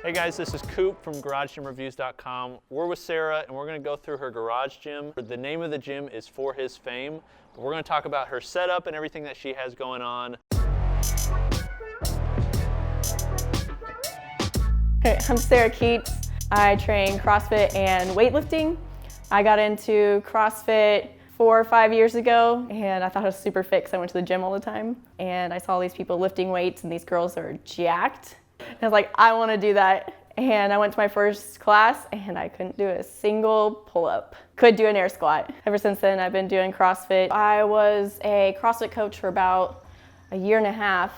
Hey guys, this is Coop from GarageGymReviews.com. We're with Sarah and we're going to go through her garage gym. The name of the gym is For His Fame. But we're going to talk about her setup and everything that she has going on. Hey, I'm Sarah Keats. I train CrossFit and weightlifting. I got into CrossFit 4 or 5 years ago and I thought I was super fit because I went to the gym all the time. And I saw these people lifting weights and these girls are jacked. And I was like, I want to do that. And I went to my first class and I couldn't do a single pull-up. Could do an air squat. Ever since then, I've been doing CrossFit. I was a CrossFit coach for about a year and a half.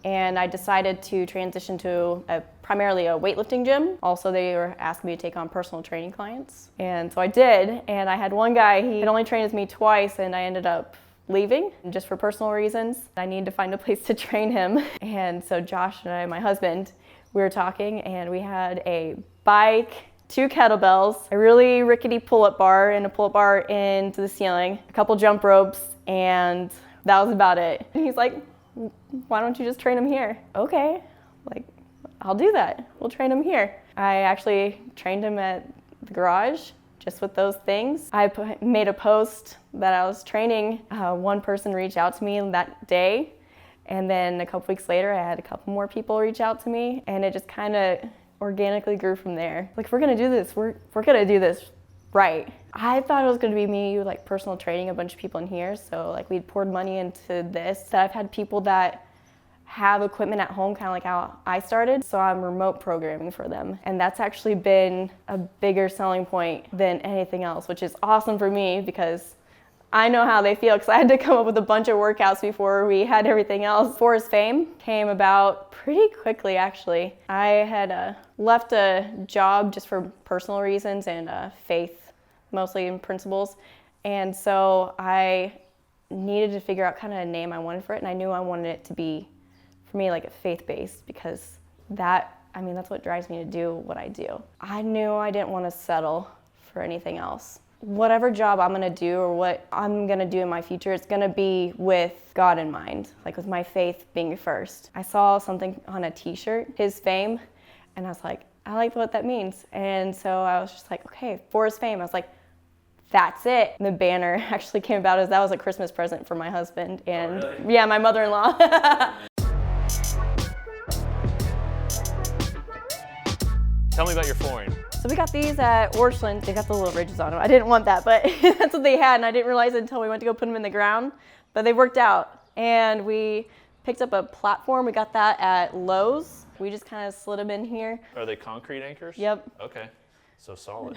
And I decided to transition to primarily a weightlifting gym. Also, they were asking me to take on personal training clients. And so I did. And I had one guy, he had only trained with me twice and I ended up leaving just for personal reasons. I needed to find a place to train him. And so Josh and I, my husband, we were talking and we had a bike, 2 kettlebells, a really rickety pull-up bar and a pull-up bar into the ceiling, a couple jump ropes, and that was about it. And he's like, why don't you just train him here? Okay, like, I'll do that. We'll train him here. I actually trained him at the garage just with those things. I made a post that I was training. One person reached out to me that day, and then a couple weeks later I had a couple more people reach out to me, and it just kind of organically grew from there. Like, if we're gonna do this, we're gonna do this right. I thought it was gonna be me, like, personal training a bunch of people in here, so like we'd poured money into this. So I've had people that have equipment at home, kind of like how I started, so I'm remote programming for them. And that's actually been a bigger selling point than anything else, which is awesome for me because I know how they feel because I had to come up with a bunch of workouts before we had everything else. For His Fame came about pretty quickly, actually. I had left a job just for personal reasons and faith, mostly in principles. And so I needed to figure out kind of a name I wanted for it, and I knew I wanted it to be, for me, like a faith-based, because that's what drives me to do what I do. I knew I didn't want to settle for anything else. Whatever job I'm gonna do or what I'm gonna do in my future, it's gonna be with God in mind, like with my faith being first. I saw something on a t-shirt, His Fame, and I was like, I like what that means. And so I was just like, okay, For His Fame. I was like, that's it. And the banner actually came about as that was a Christmas present for my husband and yeah, my mother-in-law. Tell me about your flooring. So we got these at Orchland. They got the little ridges on them. I didn't want that, but that's what they had, and I didn't realize it until we went to go put them in the ground. But they worked out, and we picked up a platform. We got that at Lowe's. We just kind of slid them in here. Are they concrete anchors? Yep. Okay, so solid.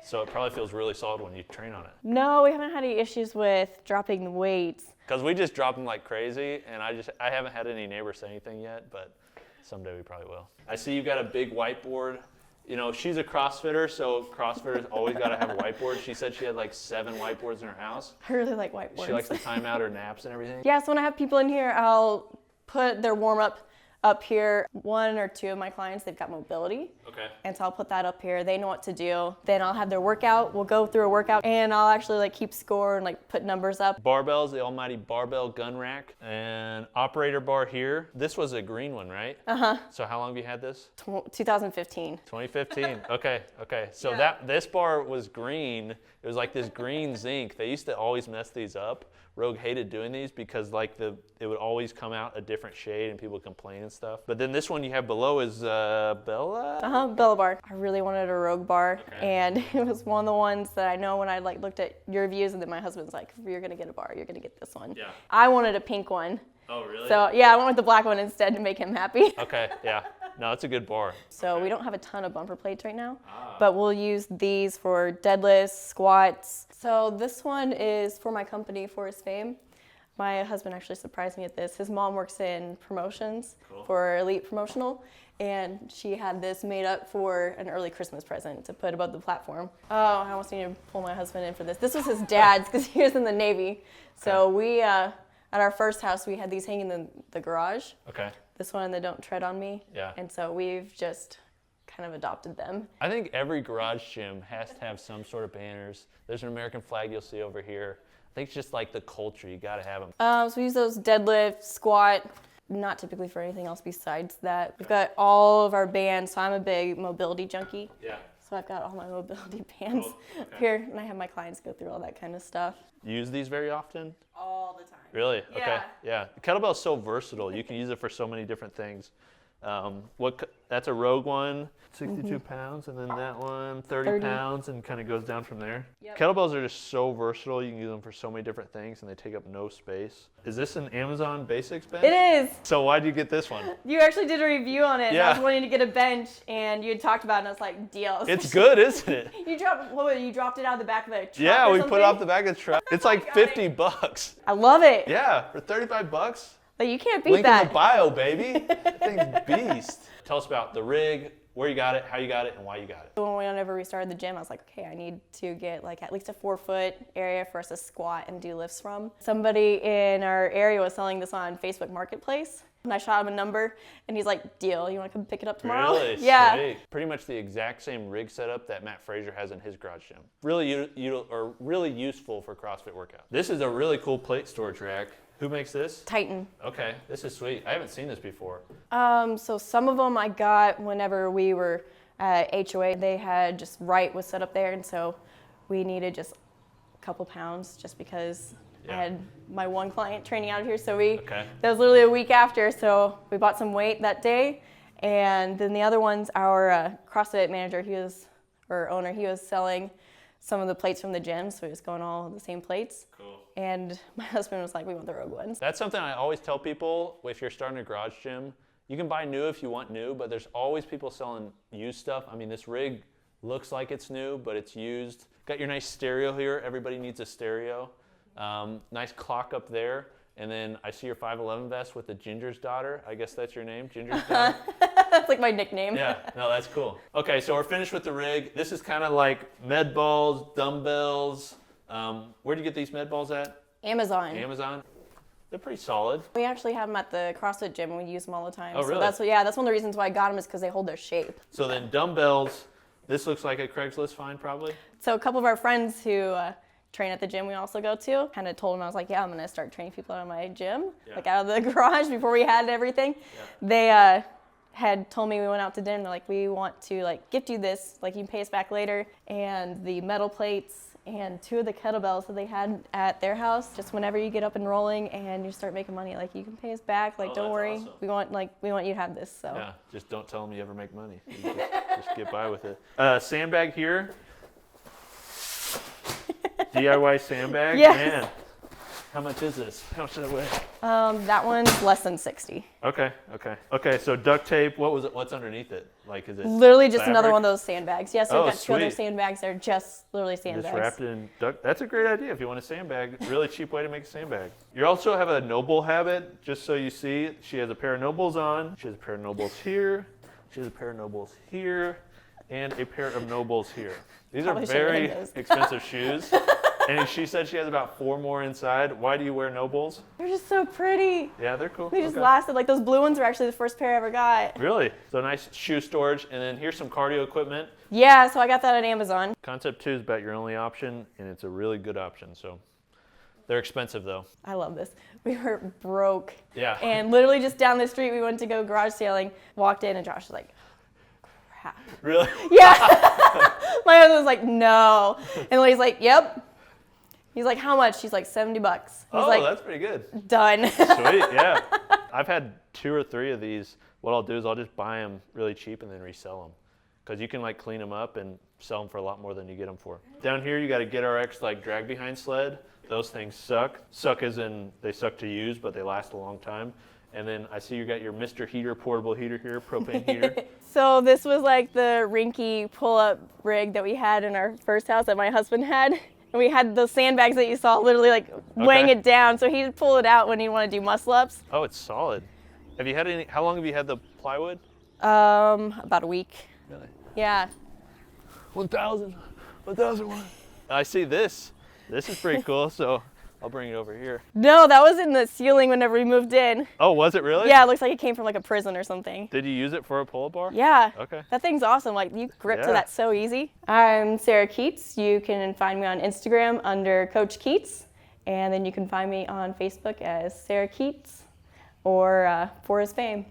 So it probably feels really solid when you train on it. No, we haven't had any issues with dropping the weights. Because we just drop them like crazy, and I haven't had any neighbors say anything yet, but someday we probably will. I see you've got a big whiteboard. You know, she's a CrossFitter, so CrossFitters always got to have a whiteboard. She said she had like 7 whiteboards in her house. I really like whiteboards. She likes to time out her naps and everything. Yeah, so when I have people in here, I'll put their warm-up up here. 1 or 2 of my clients, they've got mobility. Okay. And so I'll put that up here. They know what to do. Then I'll have their workout. We'll go through a workout and I'll actually like keep score and like put numbers up. Barbells, the almighty barbell gun rack and operator bar here. This was a green one, right? Uh-huh. So how long have you had this? 2015. 2015. Okay. So Yeah. this bar was green. It was like this green zinc. They used to always mess these up. Rogue hated doing these because like it would always come out a different shade and people would complain and stuff. But then this one you have below is Bella? Uh-huh, Bella bar. I really wanted a Rogue bar, and it was one of the ones that I know when I like looked at your reviews, and then my husband's like, if you're gonna get a bar, you're gonna get this one. Yeah. I wanted a pink one. Oh, really? So yeah, I went with the black one instead to make him happy. Okay, yeah. No, it's a good bar. So we don't have a ton of bumper plates right now, but we'll use these for deadlifts, squats. So this one is for my company, For His Fame. My husband actually surprised me at this. His mom works in promotions Cool. for Elite Promotional, and she had this made up for an early Christmas present to put above the platform. Oh, I almost need to pull my husband in for this. This was his dad's because he was in the Navy. So we, at our first house, we had these hanging in the garage. Okay. This one, the Don't Tread on Me. Yeah. And so we've just kind of adopted them. I think every garage gym has to have some sort of banners. There's an American flag you'll see over here. I think it's just like the culture. You got to have them. So we use those deadlift, squat, not typically for anything else besides that. We've got all of our bands. So I'm a big mobility junkie. Yeah. So I've got all my mobility bands Cool. up here, and I have my clients go through all that kind of stuff. You use these very often? All the time. Really? Yeah. Okay. Yeah. The kettlebell's so versatile. You can use it for so many different things. That's a Rogue one, 62 pounds, and then that one, 30 pounds, and kind of goes down from there. Yep. Kettlebells are just so versatile. You can use them for so many different things, and they take up no space. Is this an Amazon Basics bench? It is. So why'd you get this one? You actually did a review on it. And Yeah. I was wanting to get a bench, and you had talked about it, and I was like, deal. It's good, isn't it? You dropped it out of the back of the truck Yeah, or we put it something? off the back of the truck. It's like got it. $50. I love it. Yeah, for $35. Like, you can't beat Link that. in the bio, baby. That thing's beast. Tell us about the rig, where you got it, how you got it, and why you got it. Whenever we started the gym, I was like, okay, I need to get like at least a 4-foot area for us to squat and do lifts from. Somebody in our area was selling this on Facebook Marketplace, and I shot him a number, and he's like, deal, you want to come pick it up tomorrow? Really? Yeah. Sweet. Pretty much the exact same rig setup that Matt Frazier has in his garage gym. Really useful for CrossFit workout. This is a really cool plate storage rack. Who makes this? Titan. Okay, this is sweet. I haven't seen this before. So some of them I got whenever we were at HOA. They had just was set up there, and so we needed just a couple pounds just because I had my one client training out here. So that was literally a week after, so we bought some weight that day. And then the other ones, our CrossFit manager, owner, he was selling some of the plates from the gym, so he was going all the same plates. Cool. And my husband was like, we want the Rogue ones. That's something I always tell people if you're starting a garage gym. You can buy new if you want new, but there's always people selling used stuff. I mean, this rig looks like it's new, but it's used. Got your nice stereo here. Everybody needs a stereo. Nice clock up there. And then I see your 5'11" vest with the Ginger's daughter. I guess that's your name, Ginger's daughter? That's like my nickname. Yeah, no, that's cool. Okay, so we're finished with the rig. This is kind of like med balls, dumbbells. Where do you get these med balls at? Amazon. Amazon. They're pretty solid. We actually have them at the CrossFit gym, and we use them all the time. Oh, really? So that's one of the reasons why I got them, is because they hold their shape. So then dumbbells, this looks like a Craigslist find probably? So a couple of our friends who train at the gym we also go to, kind of told them, I was like, yeah, I'm going to start training people out of my gym, like out of the garage before we had everything. Yeah. They had told me, we went out to dinner, they're like, we want to like gift you this, like you can pay us back later, and the metal plates and 2 of the kettlebells that they had at their house. Just whenever you get up and rolling and you start making money, like you can pay us back, like don't worry, awesome. we want you to have this. So yeah, just don't tell them you ever make money. You just get by with it. Sandbag here. DIY sandbag. Yes. Man, how much is this? How much does it weigh? that one's less than 60. Okay. So duct tape. What's underneath it? Like, is it Literally just fabric? another one of those sandbags. Yes, we've got 2 other sweet. sandbags. They're just literally sandbags. Just wrapped in duct. That's a great idea if you want a sandbag. Really cheap way to make a sandbag. You also have a Noble habit. Just so you see, she has a pair of Nobles on. She has a pair of Nobles here. She has a pair of Nobles here, and a pair of Nobles here. These Probably are shouldn't very have those. expensive shoes. And she said she has about 4 more inside. Why do you wear Nobles? They're just so pretty. Yeah, they're cool. They just lasted. Like those blue ones were actually the first pair I ever got. Really? So nice shoe storage. And then here's some cardio equipment. Yeah, so I got that on Amazon. Concept 2 is about your only option, and it's a really good option. So they're expensive though. I love this. We were broke. Yeah. And literally just down the street, we went to go garage sailing, walked in, and Josh was like, crap. Really? Yeah. My husband was like, no. And he's like, yep. He's like, how much? She's like, $70. He's like, that's pretty good. done. Sweet, yeah. I've had 2 or 3 of these. What I'll do is I'll just buy them really cheap and then resell them. Because you can like clean them up and sell them for a lot more than you get them for. Down here, you got a GetRx like drag behind sled. Those things suck. Suck as in they suck to use, but they last a long time. And then I see you got your Mr. Heater portable heater here, propane heater. So this was like the rinky pull-up rig that we had in our first house that my husband had. And we had those sandbags that you saw literally like weighing it down. So he'd pull it out when he'd want to do muscle ups. Oh, it's solid. Have you had any, how long have you had the plywood? About a week. Really? Yeah. 1,001. I see this. This is pretty cool, so I'll bring it over here. No, that was in the ceiling whenever we moved in. Oh, was it really? Yeah, it looks like it came from like a prison or something. Did you use it for a pull-up bar? Yeah. Okay. That thing's awesome. Like, you grip to Yeah. that so easy. I'm Sara Keats. You can find me on Instagram under Coach Keats. And then you can find me on Facebook as Sara Keats or For His Fame.